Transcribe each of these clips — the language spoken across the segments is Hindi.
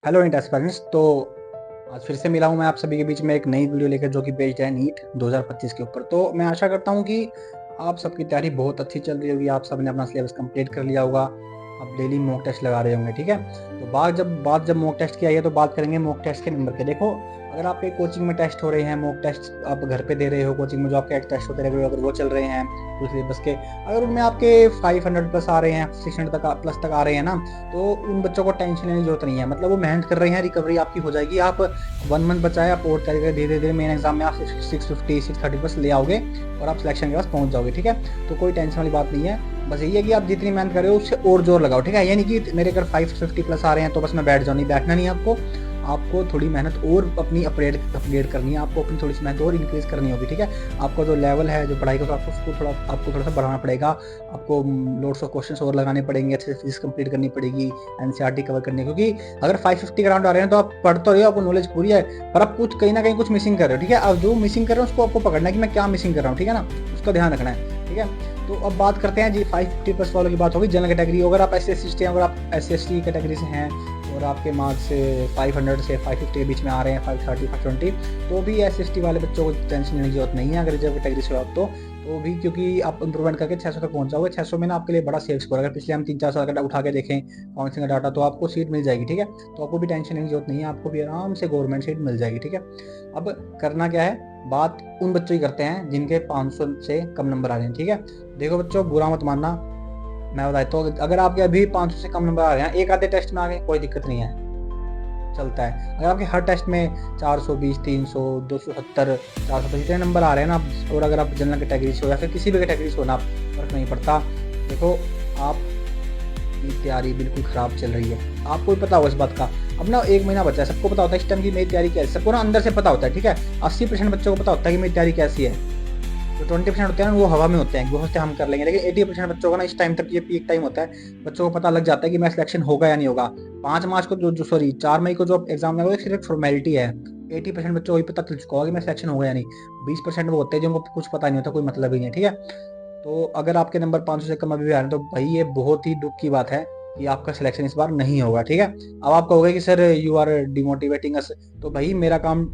Hello NEET aspirants. तो आज फिर से मिला हूँ मैं आप सभी के बीच में एक नई वीडियो लेकर, जो कि बेस्ड है नीट 2025 के ऊपर। तो मैं आशा करता हूँ कि आप सबकी तैयारी बहुत अच्छी चल रही होगी, आप सबने अपना सिलेबस कंप्लीट कर लिया होगा, आप डेली मॉक टेस्ट लगा रहे होंगे। ठीक है, तो बात जब मॉक टेस्ट की आई है तो बात करेंगे मॉक टेस्ट के नंबर के। देखो, अगर आपके कोचिंग में टेस्ट हो रहे हैं, मॉक टेस्ट आप घर पे दे रहे हो, कोचिंग में जो आपके टेस्ट होते रहे, अगर वो चल रहे हैं उस सिलेबस के, अगर उनमें आपके 500 प्लस आ रहे हैं, 600 तक प्लस तक आ रहे हैं ना, तो उन बच्चों को टेंशन लेने की जरूरत नहीं है। मतलब वो मेहनत कर रहे हैं, रिकवरी आपकी हो जाएगी। आप 1 मंथ बचा है, आप और तैयारी करके धीरे धीरे मेन एग्जाम में आप 650 630 प्लस ले आओगे और आप सिलेक्शन के पास पहुंच जाओगे। ठीक है, तो कोई टेंशन वाली बात नहीं है। बस यही है कि आप जितनी मेहनत कर रहे हो उससे और जोर लगाओ। ठीक है, ये नहीं कि मेरे अगर 550 प्लस आ रहे हैं तो बस मैं बैठ जाऊँ, नहीं बैठना नहीं है आपको थोड़ी मेहनत और अपनी अपग्रेड करनी है, आपको अपनी थोड़ी सी मेहनत और इंक्रीज करनी होगी। ठीक है, आपको जो लेवल है जो पढ़ाई का, आपको थोड़ा सा बढ़ाना पड़ेगा, आपको लोड्स ऑफ क्वेश्चंस और लगाने पड़ेंगे, अच्छे से फिजिक्स कंप्लीट करनी पड़ेगी, एनसीईआरटी कवर करनी है। क्योंकि अगर 550 के राउंड आ रहे हैं तो आप पढ़ तो रहे हो, आपको नॉलेज पूरी है, पर आप कुछ कहीं ना कहीं कुछ मिसिंग कर रहे हो। ठीक है, अब जो मिसिंग कर रहे हो उसको आपको पकड़ना है कि मैं क्या मिसिंग कर रहा हूँ। ठीक है ना, उसका ध्यान रखना है। ठीक है, तो अब बात करते हैं जी 550 प्लस वालों की बात होगी। जनरल कैटेगरी, अगर आप SC/ST हैं, अगर आप SC/ST कैटेगरी से हैं और आपके मार्क्स 500 से 550 के बीच में आ रहे हैं, 530 520, तो भी SC/ST वाले बच्चों को टेंशन लेने की जरूरत नहीं है। अगर रिजर्व कैटेगरी से हो आप तो भी, क्योंकि आप इंप्रूवमेंट करके 600 तक पहुंच जाओगे। 600 में ना आपके लिए बड़ा सेफ स्कोर। अगर पिछले हम 3-4 साल का उठा के देखें काउंसलिंग का डाटा, तो आपको सीट मिल जाएगी। ठीक है, तो आपको भी टेंशन लेने की जरूरत नहीं है, आपको भी आराम से गवर्नमेंट सीट मिल जाएगी। ठीक है, अब करना क्या है, बात उन बच्चों की करते हैं जिनके 500 से कम नंबर आ रहे हैं। ठीक है, देखो बच्चों, बुरा मत मानना, मैं बताता हूँ, अगर आपके अभी 500 से कम नंबर आ रहे हैं, एक आधे टेस्ट में आ गए, कोई दिक्कत नहीं है, चलता है। अगर आपके हर टेस्ट में 420 300 270 400 इतने नंबर आ रहे हैं ना, और अगर आप जनरल कैटेगरी से हो या फिर किसी भी कैटेगरी से हो ना, फर्क नहीं पड़ता। देखो, आपकी तैयारी बिल्कुल खराब चल रही है, आपको भी पता होगा इस बात का। अब ना 1 महीना बचा है, सबको पता होता है इस टाइम की मेरी तैयारी कैसी, सबको ना अंदर से पता होता है। ठीक है, 80% बच्चों को पता होता है कि मेरी तैयारी कैसी है। जो 20% होते हैं ना, वो हवा में होते हैं, वो सोचते हैं हम कर लेंगे, लेकिन 80% बच्चों का ना इस टाइम तक, ये पीक टाइम होता है, बच्चों को पता लग जाता है कि मैं सिलेक्शन होगा या नहीं होगा। 5 मार्च को जो सॉरी 4 मई को जो एग्जाम लगा, सिर्फ फॉर्मेलिटी है। 80% बच्चों को पता चल चुका होगा कि मैं सिलेक्शन होगा या नहीं। 20% वो होते हैं जिनको कुछ पता नहीं होता, कोई मतलब ही नहीं है। ठीक है, तो अगर आपके नंबर 500 से कम अभी भी आ रहे हैं, तो भाई ये बहुत ही दुख की बात है कि आपका सिलेक्शन इस बार नहीं होगा। ठीक है, अब आप कहोगे कि सर यू आर डिमोटिवेटिंग अस, तो भाई मेरा काम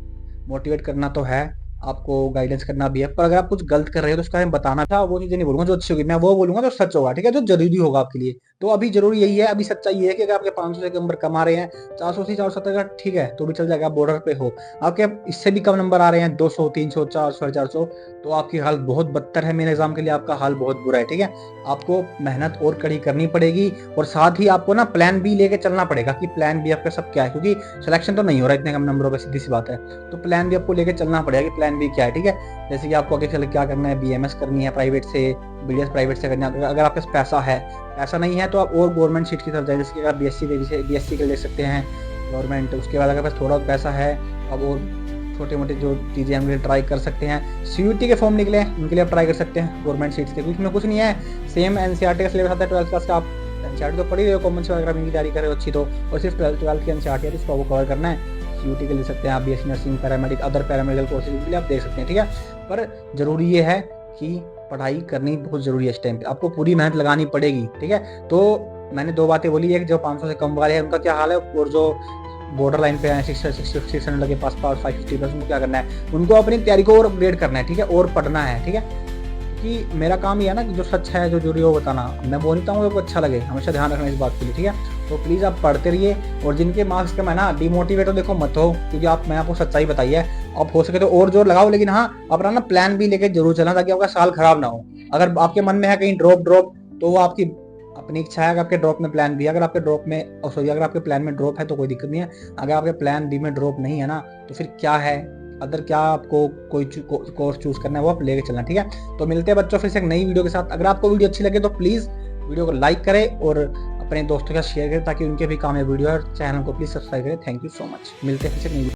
मोटिवेट करना तो है, आपको गाइडेंस करना भी है, पर अगर आप कुछ गलत कर रहे हो तो उसका हमें बताना था। वो चीजें नहीं बोलूंगा जो अच्छी होगी, मैं वो बोलूंगा जो सच होगा। ठीक है, जो जरूरी होगा आपके लिए। तो अभी जरूरी यही है, अभी सच्चाई ये है कि अगर आपके 500 से नंबर कम आ रहे हैं, 480 470 का, ठीक है, तो भी चल जाएगा, बॉर्डर पे हो। आपके इससे भी कम नंबर आ रहे हैं, 200 300 400 450, तो आपकी हालत बहुत बदतर है। मेरे एग्जाम के लिए आपका हाल बहुत बुरा है। ठीक है, आपको मेहनत और कड़ी करनी पड़ेगी, और साथ ही आपको ना प्लान बी लेके चलना पड़ेगा कि प्लान बी आपका सब क्या है, क्योंकि सिलेक्शन तो नहीं हो रहा इतने कम नंबरों पर, सीधी सी बात है। तो प्लान बी आपको लेके चलना पड़ेगा कि प्लान बी क्या है। ठीक है, जैसे कि आपको आगे चल क्या करना है, BMS करनी है प्राइवेट से, BDS प्राइवेट से करनी है। अगर आपके पास पैसा है, पैसा नहीं है तो आप और गवर्नमेंट सीट की तरफ जाए, जैसे कि आप BSc के ले सकते हैं गवर्नमेंट। उसके बाद अगर पास थोड़ा पैसा है, अब और छोटे मोटे जो चीज़ें हम ट्राई कर सकते हैं। CUT के फॉर्म निकले, उनके लिए आप ट्राई कर सकते हैं गवर्नमेंट सीट्स के, उसमें कुछ नहीं है, सेम NCERT का सिलेबस आता है 12th क्लास का। आप NCERT तो पढ़ी रहे हो, कॉमन से अगर आप इनकी तैयारी कर रहे हो अच्छी, तो और सिर्फ 12th की NCERT है, उसको कवर करना है। CUT के ले सकते हैं आप, BSc nursing, paramedic, other paramedical courses के लिए आप देख सकते हैं। ठीक है, पर जरूरी ये है कि पढ़ाई करनी बहुत जरूरी है इस टाइम पे, आपको पूरी मेहनत लगानी पड़ेगी। ठीक है, तो मैंने 2 बातें बोली है कि जो 500 से कम वाले हैं उनका क्या हाल है, और जो बॉर्डर लाइन पे हैं 600 के पास 550 प्लस, उनको क्या करना है, उनको अपनी तैयारी को और अपग्रेड करना है। ठीक है, और पढ़ना है। ठीक है, कि मेरा काम ये है ना कि जो सच है, जो जरूरी है वो बताना, मैं बोलता हूँ, आपको अच्छा लगे, हमेशा ध्यान रखना इस बात के लिए। ठीक है, तो प्लीज़ आप पढ़ते रहिए, और जिनके मार्क्स कम है ना, डिमोटिवेट हो देखो मत हो, क्योंकि मैंने आपको सच्चाई बताई है। आप हो सके तो और जोर लगाओ, लेकिन हाँ, अपना ना प्लान भी लेके जरूर चलना, ताकि आपका साल खराब ना हो। अगर आपके मन में है कहीं ड्रॉप, तो वो आपकी अपनी इच्छा है कि आपके ड्रॉप में प्लान बी, अगर आपके ड्रॉप में अगर आपके प्लान में ड्रॉप है तो कोई दिक्कत नहीं है। अगर आपके प्लान बी में ड्रॉप नहीं है ना, तो फिर क्या है, अदर क्या आपको कोई कोर्स चूज करना है वो आप लेके चलना। ठीक है, तो मिलते हैं बच्चों फिर से एक नई वीडियो के साथ। अगर आपको वीडियो अच्छी लगे तो प्लीज वीडियो को लाइक करें और अपने दोस्तों के साथ शेयर करें, ताकि उनके भी काम है वीडियो, और चैनल को प्लीज सब्सक्राइब करें। थैंक यू सो मच, मिलते हैं फिर से नई